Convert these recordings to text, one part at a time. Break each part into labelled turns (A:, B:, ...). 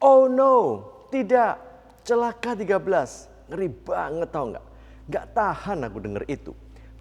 A: Oh no, tidak. Celaka 13. Ngeri banget tau nggak? Nggak tahan aku denger itu.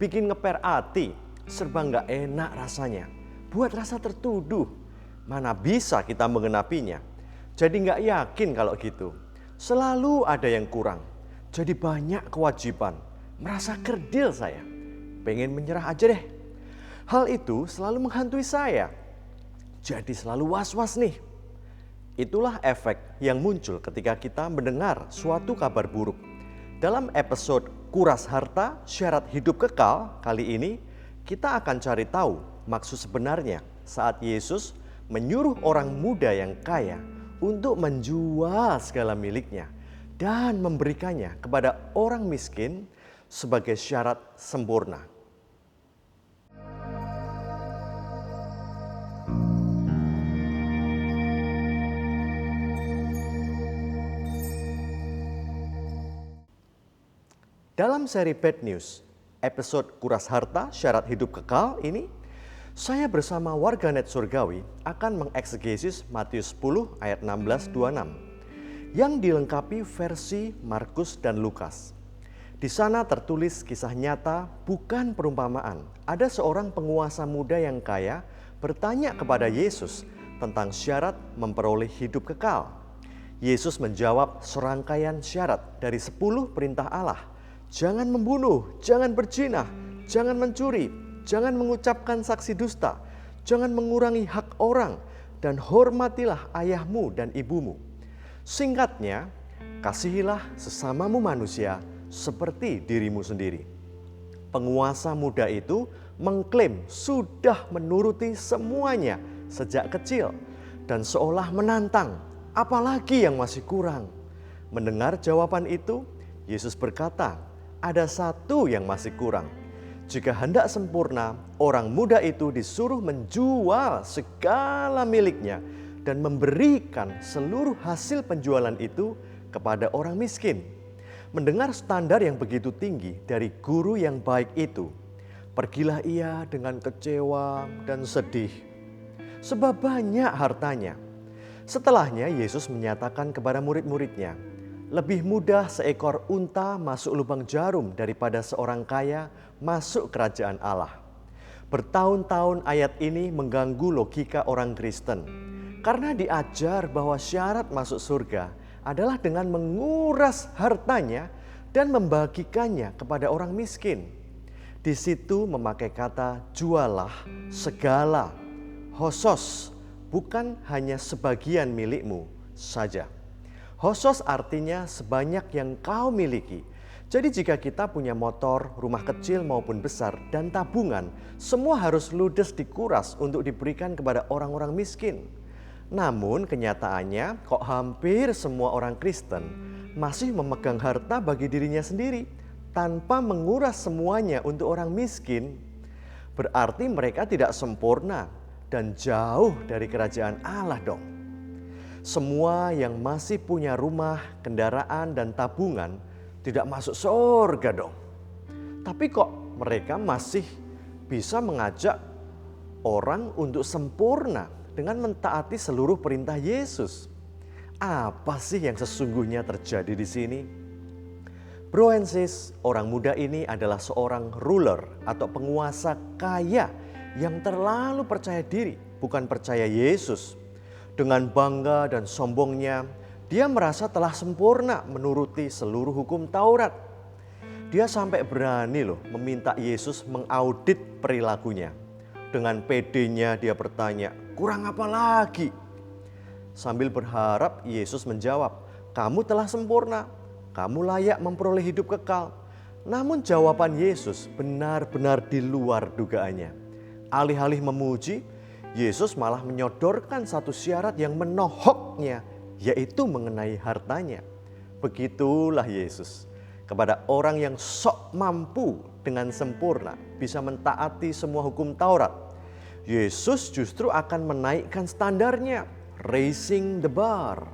A: Bikin ngeper hati, serba nggak enak rasanya. Buat rasa tertuduh. Mana bisa kita mengenapinya? Jadi nggak yakin kalau gitu. Selalu ada yang kurang. Jadi banyak kewajiban. Merasa kerdil saya. Pengen menyerah aja deh. Hal itu selalu menghantui saya. Jadi selalu was-was nih. Itulah efek yang muncul ketika kita mendengar suatu kabar buruk. Dalam episode Kuras Harta, Syarat Hidup Kekal kali ini, kita akan cari tahu maksud sebenarnya saat Yesus menyuruh orang muda yang kaya untuk menjual segala miliknya dan memberikannya kepada orang miskin sebagai syarat sempurna. Dalam seri Bad News, episode Kuras Harta, Syarat Hidup Kekal ini, saya bersama warganet surgawi akan mengeksegesis Matius 10 ayat 16-26 yang dilengkapi versi Markus dan Lukas. Di sana tertulis kisah nyata, bukan perumpamaan. Ada seorang penguasa muda yang kaya bertanya kepada Yesus tentang syarat memperoleh hidup kekal. Yesus menjawab serangkaian syarat dari 10 perintah Allah. Jangan membunuh, jangan berzina, jangan mencuri, jangan mengucapkan saksi dusta, jangan mengurangi hak orang, dan hormatilah ayahmu dan ibumu. Singkatnya, kasihilah sesamamu manusia seperti dirimu sendiri. Penguasa muda itu mengklaim sudah menuruti semuanya sejak kecil dan seolah menantang, apalagi yang masih kurang. Mendengar jawaban itu, Yesus berkata, ada satu yang masih kurang. Jika hendak sempurna, orang muda itu disuruh menjual segala miliknya dan memberikan seluruh hasil penjualan itu kepada orang miskin. Mendengar standar yang begitu tinggi dari guru yang baik itu, pergilah ia dengan kecewa dan sedih, sebab banyak hartanya. Setelahnya Yesus menyatakan kepada murid-muridnya, lebih mudah seekor unta masuk lubang jarum daripada seorang kaya masuk kerajaan Allah. Bertahun-tahun ayat ini mengganggu logika orang Kristen. Karena diajar bahwa syarat masuk surga adalah dengan menguras hartanya dan membagikannya kepada orang miskin. Di situ memakai kata jualah segala, hosos, bukan hanya sebagian milikmu saja. Hosos artinya sebanyak yang kau miliki. Jadi jika kita punya motor, rumah kecil maupun besar, dan tabungan, semua harus ludes dikuras untuk diberikan kepada orang-orang miskin. Namun kenyataannya kok hampir semua orang Kristen masih memegang harta bagi dirinya sendiri tanpa menguras semuanya untuk orang miskin. Berarti mereka tidak sempurna dan jauh dari kerajaan Allah dong. Semua yang masih punya rumah, kendaraan, dan tabungan tidak masuk surga dong. Tapi kok mereka masih bisa mengajak orang untuk sempurna dengan mentaati seluruh perintah Yesus? Apa sih yang sesungguhnya terjadi di sini? Bro and sis, orang muda ini adalah seorang ruler atau penguasa kaya yang terlalu percaya diri, bukan percaya Yesus. Dengan bangga dan sombongnya, dia merasa telah sempurna menuruti seluruh hukum Taurat. Dia sampai berani loh meminta Yesus mengaudit perilakunya. Dengan pedenya dia bertanya, kurang apa lagi? Sambil berharap Yesus menjawab, kamu telah sempurna, kamu layak memperoleh hidup kekal. Namun jawaban Yesus benar-benar di luar dugaannya. Alih-alih memuji, Yesus malah menyodorkan satu syarat yang menohoknya, yaitu mengenai hartanya. Begitulah Yesus kepada orang yang sok mampu dengan sempurna bisa mentaati semua hukum Taurat. Yesus justru akan menaikkan standarnya, raising the bar.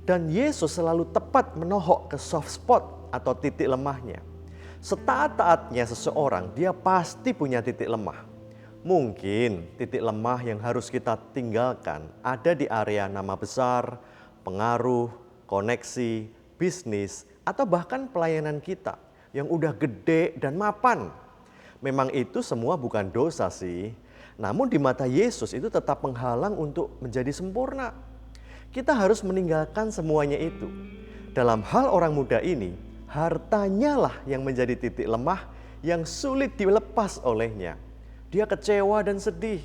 A: Dan Yesus selalu tepat menohok ke soft spot atau titik lemahnya. Setaat-taatnya seseorang, dia pasti punya titik lemah. Mungkin titik lemah yang harus kita tinggalkan ada di area nama besar, pengaruh, koneksi, bisnis, atau bahkan pelayanan kita yang udah gede dan mapan. Memang itu semua bukan dosa sih, namun di mata Yesus itu tetap menghalang untuk menjadi sempurna. Kita harus meninggalkan semuanya itu. Dalam hal orang muda ini, hartanya lah yang menjadi titik lemah yang sulit dilepas olehnya. Dia kecewa dan sedih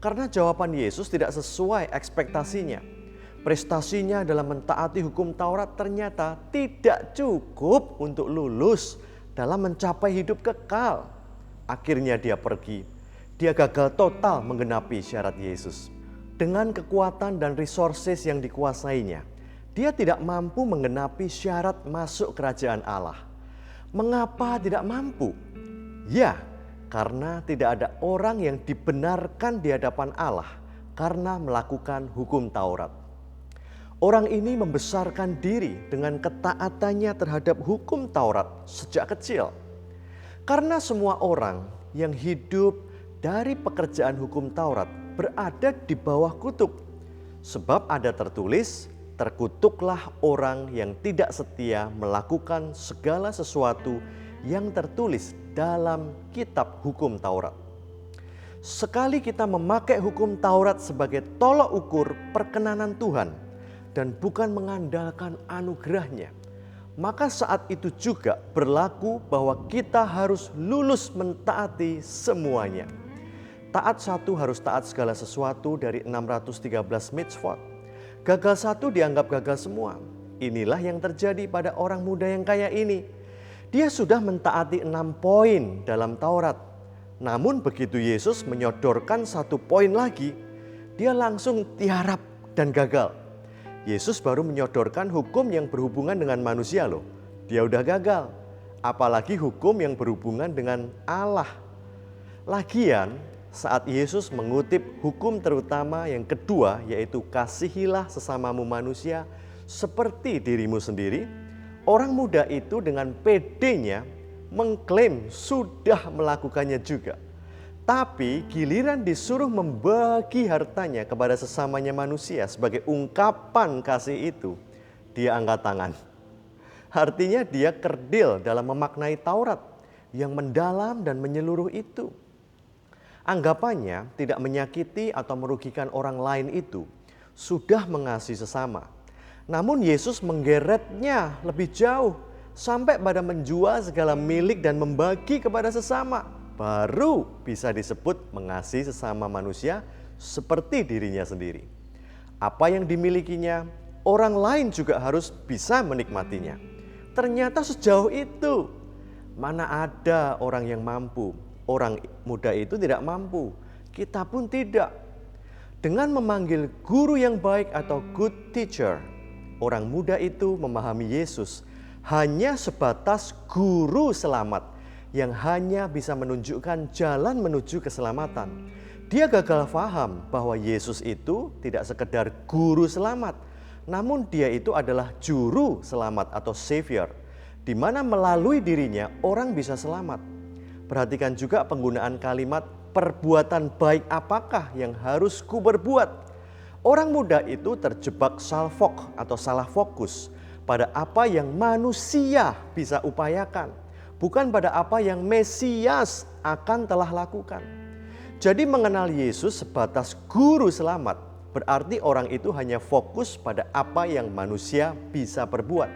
A: karena jawaban Yesus tidak sesuai ekspektasinya. Prestasinya dalam mentaati hukum Taurat ternyata tidak cukup untuk lulus dalam mencapai hidup kekal. Akhirnya dia pergi. Dia gagal total menggenapi syarat Yesus. Dengan kekuatan dan resources yang dikuasainya, dia tidak mampu menggenapi syarat masuk kerajaan Allah. Mengapa tidak mampu? Ya, karena tidak ada orang yang dibenarkan di hadapan Allah karena melakukan hukum Taurat. Orang ini membesarkan diri dengan ketaatannya terhadap hukum Taurat sejak kecil. Karena semua orang yang hidup dari pekerjaan hukum Taurat berada di bawah kutuk. Sebab ada tertulis, terkutuklah orang yang tidak setia melakukan segala sesuatu yang tertulis dalam kitab hukum Taurat. Sekali kita memakai hukum Taurat sebagai tolok ukur perkenanan Tuhan dan bukan mengandalkan anugerahnya, maka saat itu juga berlaku bahwa kita harus lulus mentaati semuanya. Taat satu harus taat segala sesuatu dari 613 mitzvot. Gagal satu dianggap gagal semua. Inilah yang terjadi pada orang muda yang kaya ini. Dia sudah mentaati 6 poin dalam Taurat. Namun begitu Yesus menyodorkan 1 poin lagi, dia langsung tiarap dan gagal. Yesus baru menyodorkan hukum yang berhubungan dengan manusia loh. Dia udah gagal. Apalagi hukum yang berhubungan dengan Allah. Lagian saat Yesus mengutip hukum terutama yang kedua, yaitu kasihilah sesamamu manusia seperti dirimu sendiri, orang muda itu dengan pedenya mengklaim sudah melakukannya juga. Tapi giliran disuruh membagi hartanya kepada sesamanya manusia sebagai ungkapan kasih itu, dia angkat tangan. Artinya dia kerdil dalam memaknai Taurat yang mendalam dan menyeluruh itu. Anggapannya tidak menyakiti atau merugikan orang lain itu sudah mengasihi sesama. Namun Yesus menggeretnya lebih jauh sampai pada menjual segala milik dan membagi kepada sesama. Baru bisa disebut mengasihi sesama manusia seperti dirinya sendiri. Apa yang dimilikinya, orang lain juga harus bisa menikmatinya. Ternyata sejauh itu, mana ada orang yang mampu. Orang muda itu tidak mampu, kita pun tidak. Dengan memanggil guru yang baik atau good teacher, orang muda itu memahami Yesus hanya sebatas guru selamat yang hanya bisa menunjukkan jalan menuju keselamatan. Dia gagal paham bahwa Yesus itu tidak sekedar guru selamat, namun dia itu adalah juru selamat atau savior, di mana melalui dirinya orang bisa selamat. Perhatikan juga penggunaan kalimat perbuatan baik apakah yang harus ku berbuat. Orang muda itu terjebak salfok atau salah fokus pada apa yang manusia bisa upayakan, bukan pada apa yang Mesias akan telah lakukan. Jadi mengenal Yesus sebatas guru selamat berarti orang itu hanya fokus pada apa yang manusia bisa perbuat.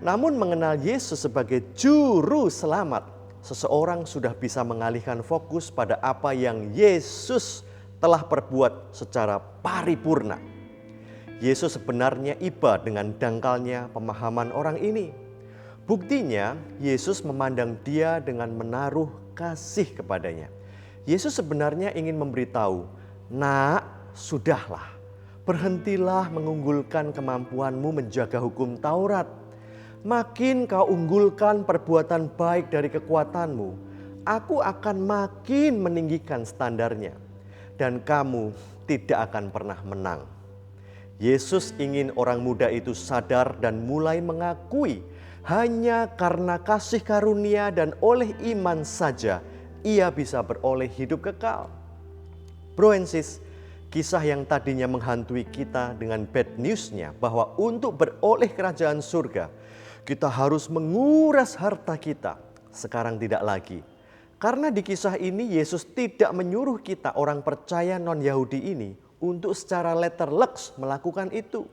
A: Namun mengenal Yesus sebagai juru selamat, seseorang sudah bisa mengalihkan fokus pada apa yang Yesus telah perbuat secara paripurna. Yesus sebenarnya iba dengan dangkalnya pemahaman orang ini. Buktinya, Yesus memandang dia dengan menaruh kasih kepadanya. Yesus sebenarnya ingin memberitahu, "Nak, sudahlah, berhentilah mengunggulkan kemampuanmu menjaga hukum Taurat. Makin kau unggulkan perbuatan baik dari kekuatanmu, aku akan makin meninggikan standarnya, dan kamu tidak akan pernah menang." Yesus ingin orang muda itu sadar dan mulai mengakui hanya karena kasih karunia dan oleh iman saja ia bisa beroleh hidup kekal. Bro and sis, Kisah yang tadinya menghantui kita dengan bad news-nya bahwa untuk beroleh kerajaan surga, kita harus menguras harta kita. Sekarang tidak lagi. Karena di kisah ini Yesus tidak menyuruh kita orang percaya non-Yahudi ini untuk secara letterleks melakukan itu.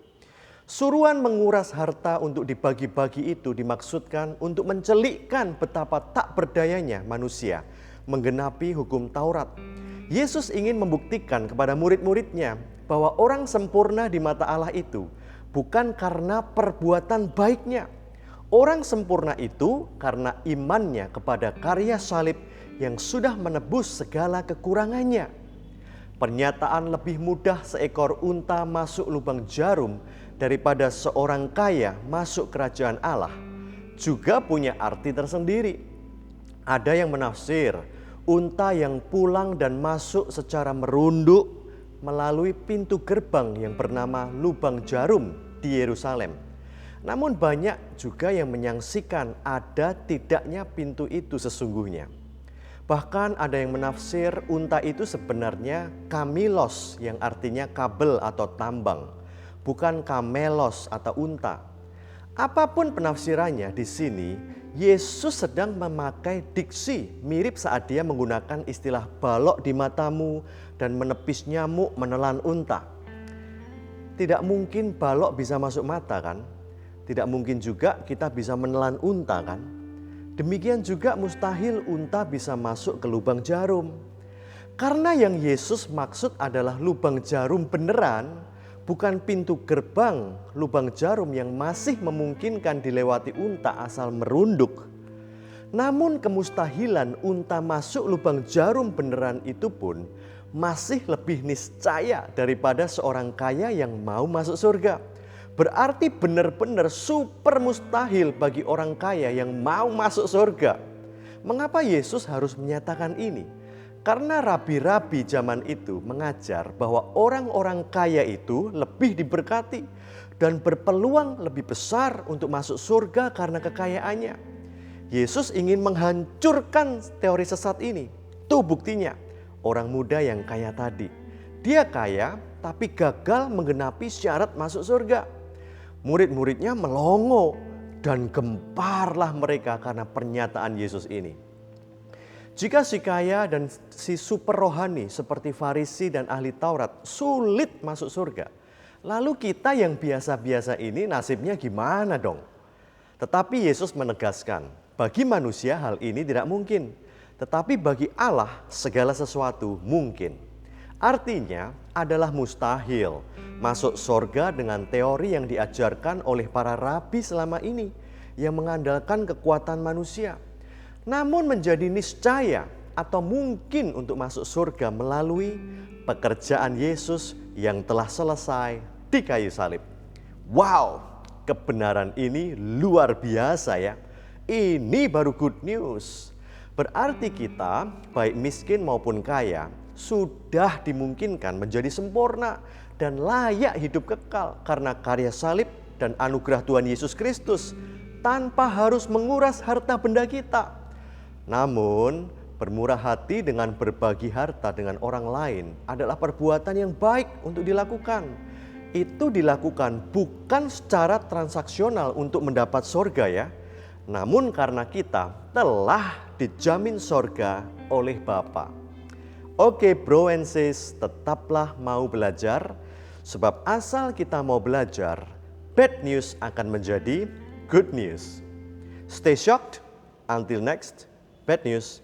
A: Suruhan menguras harta untuk dibagi-bagi itu dimaksudkan untuk mencelikkan betapa tak berdayanya manusia menggenapi hukum Taurat. Yesus ingin membuktikan kepada murid-muridnya bahwa orang sempurna di mata Allah itu bukan karena perbuatan baiknya. Orang sempurna itu karena imannya kepada karya salib yang sudah menebus segala kekurangannya. Pernyataan lebih mudah seekor unta masuk lubang jarum daripada seorang kaya masuk kerajaan Allah juga punya arti tersendiri. Ada yang menafsir unta yang pulang dan masuk secara merunduk melalui pintu gerbang yang bernama lubang jarum di Yerusalem. Namun banyak juga yang menyaksikan ada tidaknya pintu itu sesungguhnya. Bahkan ada yang menafsir unta itu sebenarnya kamilos yang artinya kabel atau tambang, bukan kamelos atau unta. Apapun penafsirannya di sini, Yesus sedang memakai diksi mirip saat dia menggunakan istilah balok di matamu dan menepis nyamuk menelan unta. Tidak mungkin balok bisa masuk mata kan? Tidak mungkin juga kita bisa menelan unta kan? Demikian juga mustahil unta bisa masuk ke lubang jarum. Karena yang Yesus maksud adalah lubang jarum beneran, bukan pintu gerbang lubang jarum yang masih memungkinkan dilewati unta asal merunduk. Namun kemustahilan unta masuk lubang jarum beneran itu pun masih lebih niscaya daripada seorang kaya yang mau masuk surga. Berarti benar-benar super mustahil bagi orang kaya yang mau masuk surga. Mengapa Yesus harus menyatakan ini? Karena rabi-rabi zaman itu mengajar bahwa orang-orang kaya itu lebih diberkati dan berpeluang lebih besar untuk masuk surga karena kekayaannya. Yesus ingin menghancurkan teori sesat ini. Tuh buktinya, orang muda yang kaya tadi. Dia kaya tapi gagal menggenapi syarat masuk surga. Murid-muridnya melongo dan gemparlah mereka karena pernyataan Yesus ini. Jika si kaya dan si super rohani seperti Farisi dan ahli Taurat sulit masuk surga, lalu kita yang biasa-biasa ini nasibnya gimana dong? Tetapi Yesus menegaskan, bagi manusia hal ini tidak mungkin, tetapi bagi Allah segala sesuatu mungkin. Artinya adalah mustahil masuk surga dengan teori yang diajarkan oleh para rabi selama ini yang mengandalkan kekuatan manusia. Namun menjadi niscaya atau mungkin untuk masuk surga melalui pekerjaan Yesus yang telah selesai di kayu salib. Wow, kebenaran ini luar biasa ya. Ini baru good news. Berarti kita, baik miskin maupun kaya, sudah dimungkinkan menjadi sempurna dan layak hidup kekal karena karya salib dan anugerah Tuhan Yesus Kristus tanpa harus menguras harta benda kita. Namun, bermurah hati dengan berbagi harta dengan orang lain adalah perbuatan yang baik untuk dilakukan. Itu dilakukan bukan secara transaksional untuk mendapat sorga ya, namun karena kita telah dijamin sorga oleh Bapa. Oke bro and sis, tetaplah mau belajar, sebab asal kita mau belajar, bad news akan menjadi good news. Stay shocked, until next bad news.